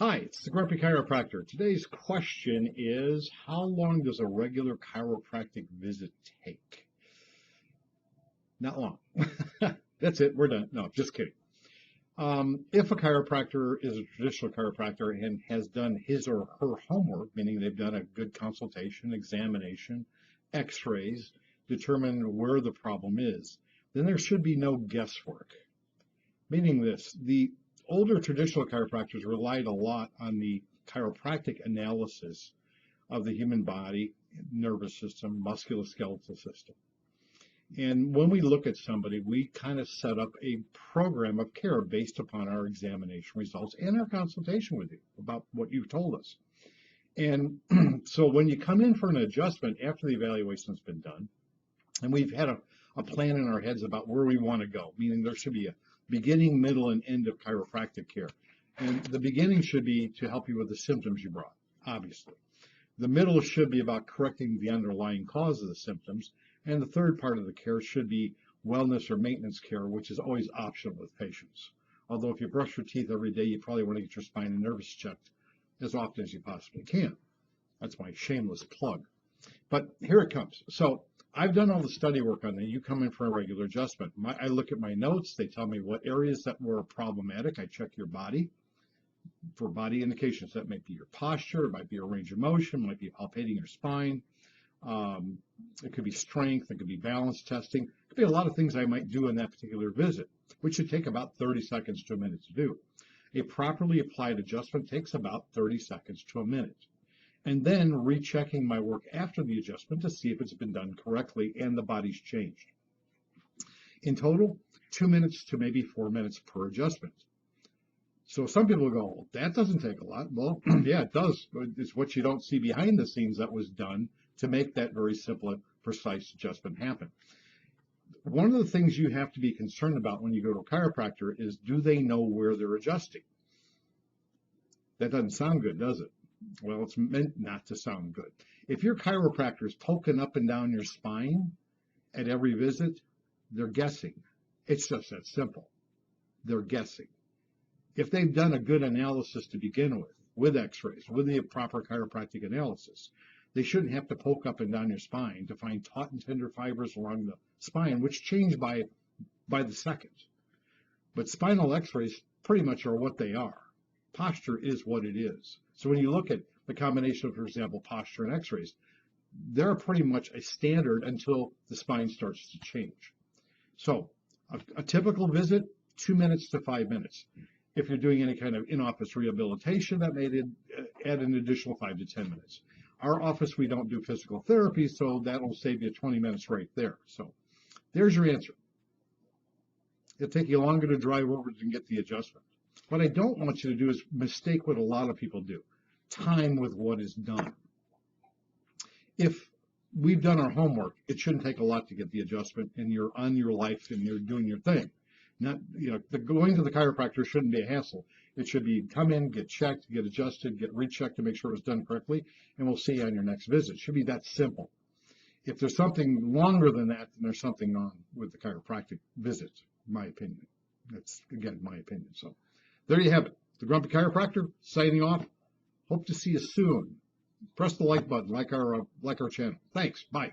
Hi, it's the Grumpy Chiropractor. Today's question is, how long does a regular chiropractic visit take? Not long. That's it. We're done. No, just kidding. If a chiropractor is a traditional chiropractor and has done his or her homework, meaning they've done a good consultation, examination, x-rays, determined where the problem is, then there should be no guesswork. Meaning this, the older traditional chiropractors relied a lot on the chiropractic analysis of the human body, nervous system, musculoskeletal system. And when we look at somebody, we kind of set up a program of care based upon our examination results and our consultation with you about what you've told us. And so when you come in for an adjustment after the evaluation's been done, and we've had a plan in our heads about where we want to go, meaning there should be a beginning, middle, and end of chiropractic care. And the beginning should be to help you with the symptoms you brought, obviously. The middle should be about correcting the underlying cause of the symptoms. And the third part of the care should be wellness or maintenance care, which is always optional with patients. Although if you brush your teeth every day, you probably want to get your spine and nervous checked as often as you possibly can. That's my shameless plug. But here it comes. So I've done all the study work on that. You come in for a regular adjustment. I look at my notes. They tell me what areas that were problematic. I check your body for body indications. That might be your posture. It might be your range of motion. It might be palpating your spine. It could be strength. It could be balance testing. It could be a lot of things I might do in that particular visit, which should take about 30 seconds to a minute to do. A properly applied adjustment takes about 30 seconds to a minute. And then rechecking my work after the adjustment to see if it's been done correctly and the body's changed. In total, 2 minutes to maybe 4 minutes per adjustment. So some people go, well, that doesn't take a lot. Well, yeah, it does. It's what you don't see behind the scenes that was done to make that very simple, precise adjustment happen. One of the things you have to be concerned about when you go to a chiropractor is, do they know where they're adjusting? That doesn't sound good, does it? Well, it's meant not to sound good. If your chiropractor is poking up and down your spine at every visit, they're guessing. It's just that simple. They're guessing. If they've done a good analysis to begin with x-rays, with the proper chiropractic analysis, they shouldn't have to poke up and down your spine to find taut and tender fibers along the spine, which change by the second. But spinal x-rays pretty much are what they are. Posture is what it is. So when you look at the combination of, for example, posture and x-rays, they're pretty much a standard until the spine starts to change. So a typical visit, 2 minutes to 5 minutes. If you're doing any kind of in-office rehabilitation, that may add an additional 5 to 10 minutes. Our office, we don't do physical therapy, so that'll save you 20 minutes right there. So there's your answer. It'll take you longer to drive over to get the adjustment. What I don't want you to do is mistake what a lot of people do. Time with what is done. If we've done our homework, it shouldn't take a lot to get the adjustment, and you're on your life and you're doing your thing. Not, going to the chiropractor shouldn't be a hassle. It should be come in, get checked, get adjusted, get rechecked to make sure it was done correctly, and we'll see you on your next visit. It should be that simple. If there's something longer than that, then there's something wrong with the chiropractic visit, in my opinion. That's, again, my opinion. So there you have it. The Grumpy Chiropractor signing off. Hope to see you soon. Press the like button, like our channel. Thanks. Bye.